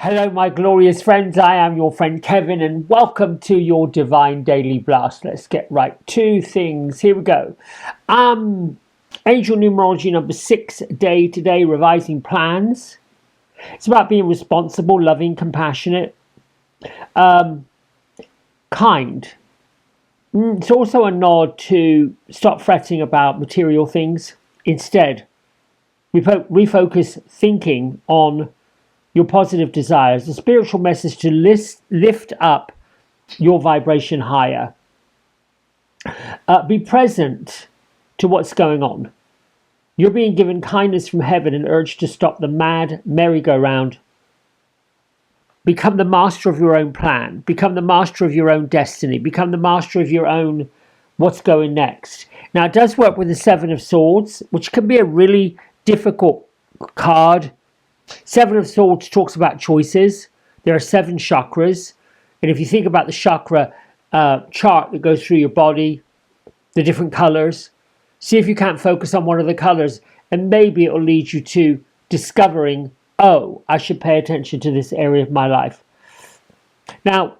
Hello, my glorious friends. I am your friend Kevin, and welcome to your Divine Daily Blast. Let's get right to things. Here we go. Angel numerology number 6 day today, revising plans. It's about being responsible, loving, compassionate, kind. It's also a nod to stop fretting about material things. Instead, refocus thinking on your positive desires, a spiritual message to lift up your vibration higher. Be present to what's going on. You're being given kindness from heaven and urged to stop the mad merry-go-round. Become the master of your own plan. Become the master of your own destiny. Become the master of your own what's going next. Now, it does work with the Seven of Swords, which can be a really difficult card. Seven of Swords talks about choices. There are 7 chakras. And if you think about the chakra chart that goes through your body, the different colors, see if you can't focus on one of the colors, and maybe it will lead you to discovering, oh, I should pay attention to this area of my life. Now,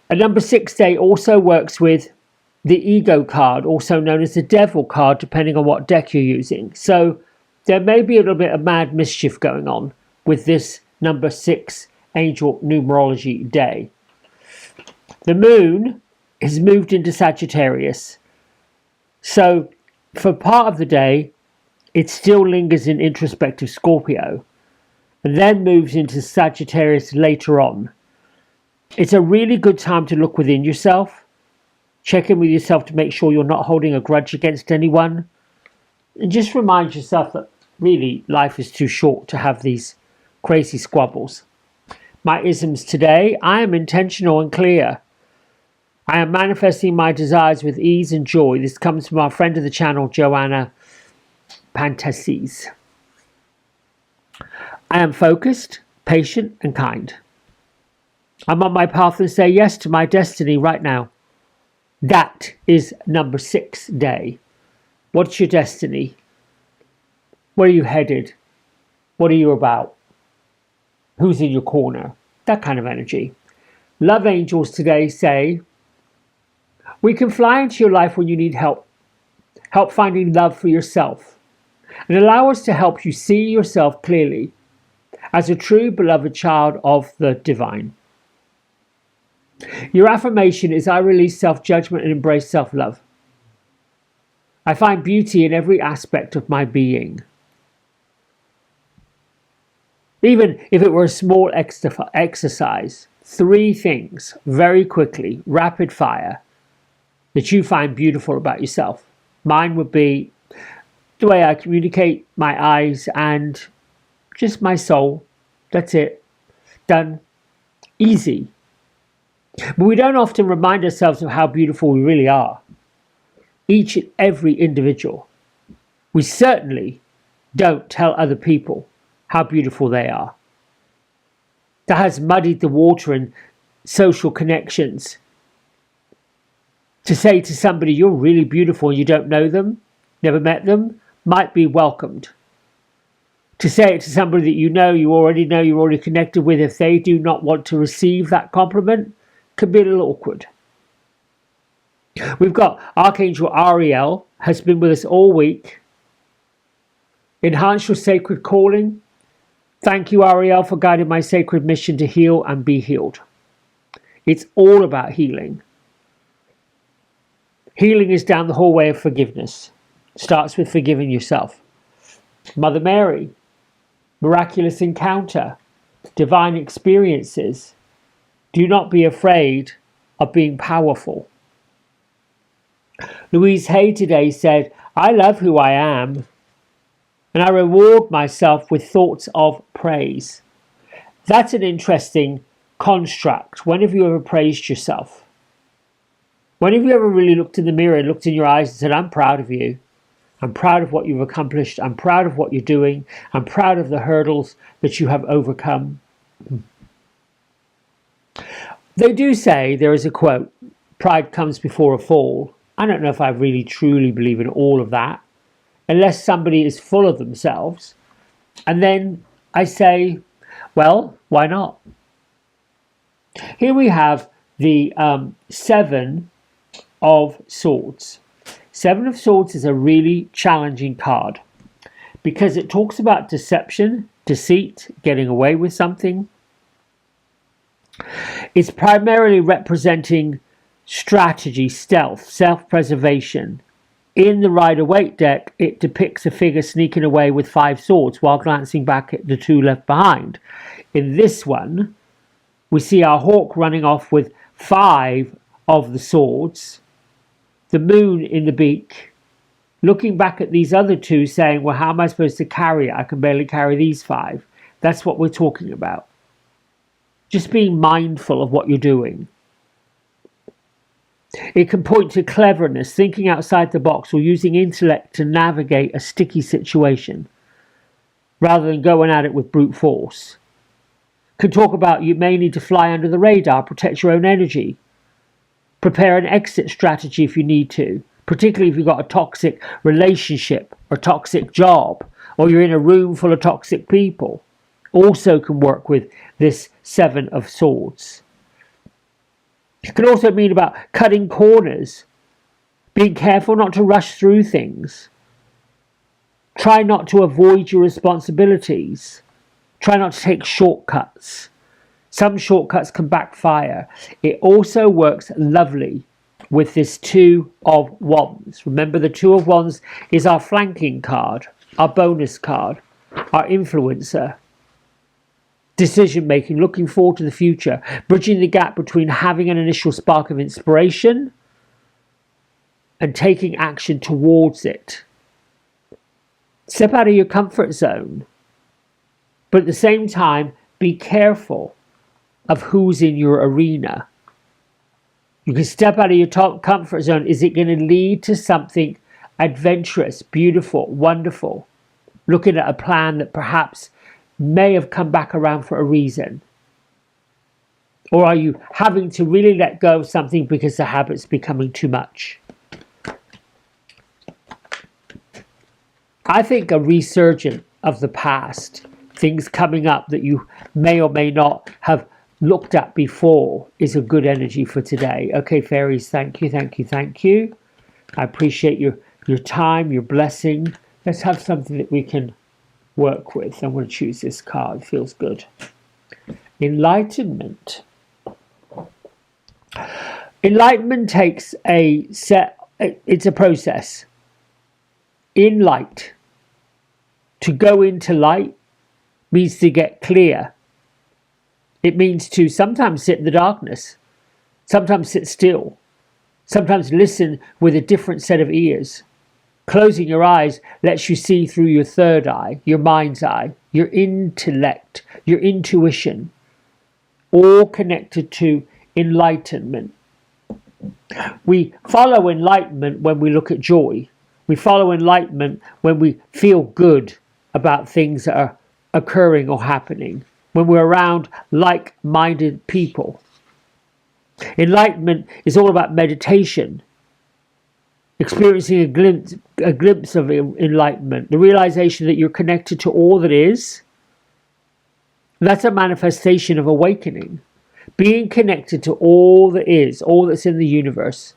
a number 6 day also works with the ego card, also known as the devil card, depending on what deck you're using. So there may be a little bit of mad mischief going on with this number 6 angel numerology day. The moon has moved into Sagittarius. So for part of the day, it still lingers in introspective Scorpio and then moves into Sagittarius later on. It's a really good time to look within yourself, check in with yourself to make sure you're not holding a grudge against anyone, and just remind yourself that really life is too short to have these crazy squabbles. My isms today: I am intentional and clear. I am manifesting my desires with ease and joy. This comes from our friend of the channel, Joanna Pantases. I am focused, patient, and kind. I'm on my path and say yes to my destiny right now. That is number 6 day. What's your destiny? Where are you headed? What are you about? Who's in your corner? That kind of energy. Love angels today say, we can fly into your life when you need help. Help finding love for yourself. And allow us to help you see yourself clearly as a true beloved child of the divine. Your affirmation is, I release self-judgment and embrace self-love. I find beauty in every aspect of my being. Even if it were a small exercise, 3 things, very quickly, rapid fire, that you find beautiful about yourself. Mine would be the way I communicate, my eyes, and just my soul. That's it. Done. Easy. But we don't often remind ourselves of how beautiful we really are. Each and every individual. We certainly don't tell other people how beautiful they are. That has muddied the water in social connections. To say to somebody you're really beautiful and you don't know them, never met them, might be welcomed. To say it to somebody that you already know, you're already connected with, if they do not want to receive that compliment, could be a little awkward. We've got Archangel Ariel, has been with us all week. Enhance your sacred calling. Thank you, Ariel, for guiding my sacred mission to heal and be healed. It's all about healing. Healing is down the hallway of forgiveness. Starts with forgiving yourself. Mother Mary, miraculous encounter, divine experiences. Do not be afraid of being powerful. Louise Hay today said, I love who I am, and I reward myself with thoughts of praise. That's an interesting construct. When have you ever praised yourself? When have you ever really looked in the mirror and looked in your eyes and said, I'm proud of you. I'm proud of what you've accomplished. I'm proud of what you're doing. I'm proud of the hurdles that you have overcome. They do say, there is a quote, pride comes before a fall. I don't know if I really truly believe in all of that, unless somebody is full of themselves. And then I say, Well, why not? Here we have the Seven of Swords. Seven of Swords is a really challenging card because it talks about deception, deceit, getting away with something. It's primarily representing strategy, stealth, self-preservation. In the Rider-Waite deck, it depicts a figure sneaking away with 5 swords while glancing back at the 2 left behind. In this one, we see our hawk running off with 5 of the swords, the moon in the beak, looking back at these other 2 saying, well, how am I supposed to carry it? I can barely carry these 5. That's what we're talking about. Just being mindful of what you're doing. It can point to cleverness, thinking outside the box, or using intellect to navigate a sticky situation rather than going at it with brute force. Could talk about you may need to fly under the radar, protect your own energy, prepare an exit strategy if you need to, particularly if you've got a toxic relationship or toxic job, or you're in a room full of toxic people. Also can work with this Seven of Swords. It can also mean about cutting corners, being careful not to rush through things. Try not to avoid your responsibilities. Try not to take shortcuts. Some shortcuts can backfire. It also works lovely with this Two of Wands. Remember, the Two of Wands is our flanking card, our bonus card, our influencer. Decision making, looking forward to the future, bridging the gap between having an initial spark of inspiration and taking action towards it. Step out of your comfort zone, but at the same time, be careful of who's in your arena. You can step out of your comfort zone. Is it going to lead to something adventurous, beautiful, wonderful? Looking at a plan that perhaps may have come back around for a reason? Or are you having to really let go of something because the habit's becoming too much? I think a resurgence of the past, things coming up that you may or may not have looked at before, is a good energy for today. Okay, fairies, thank you, thank you, thank you. I appreciate your time, your blessing. Let's have something that we can work with. I'm going to choose this card. It feels good. Enlightenment. Enlightenment takes it's a process. In light. To go into light means to get clear. It means to sometimes sit in the darkness, sometimes sit still, sometimes listen with a different set of ears. Closing your eyes lets you see through your third eye, your mind's eye, your intellect, your intuition, all connected to enlightenment. We follow enlightenment when we look at joy. We follow enlightenment when we feel good about things that are occurring or happening, when we're around like-minded people. Enlightenment is all about meditation, experiencing a glimpse of enlightenment, the realization that you're connected to all that is. That's a manifestation of awakening. Being connected to all that is, all that's in the universe.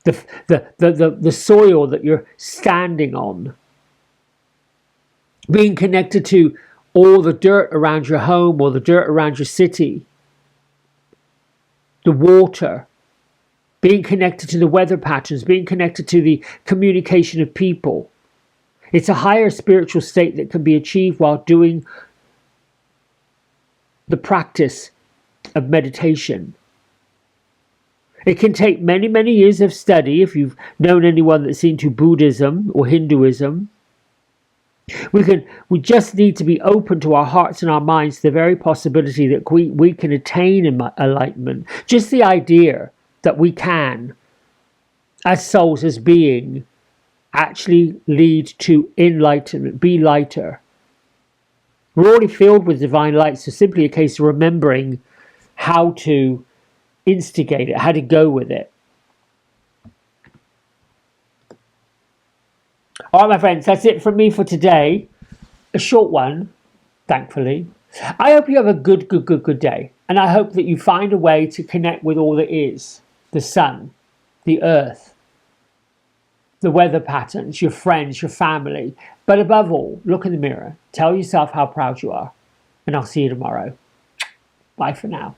The soil that you're standing on. Being connected to all the dirt around your home or the dirt around your city. The water. Being connected to the weather patterns, being connected to the communication of people. It's a higher spiritual state that can be achieved while doing the practice of meditation. It can take many, many years of study if you've known anyone that's into Buddhism or Hinduism. We just need to be open to our hearts and our minds to the very possibility that we can attain enlightenment. Just the idea that we can, as souls, as being, actually lead to enlightenment, be lighter. We're already filled with divine light, so simply a case of remembering how to instigate it, how to go with it. All right, my friends, that's it from me for today. A short one, thankfully. I hope you have a good day. And I hope that you find a way to connect with all that is: the sun, the earth, the weather patterns, your friends, your family. But above all, look in the mirror, tell yourself how proud you are. And I'll see you tomorrow. Bye for now.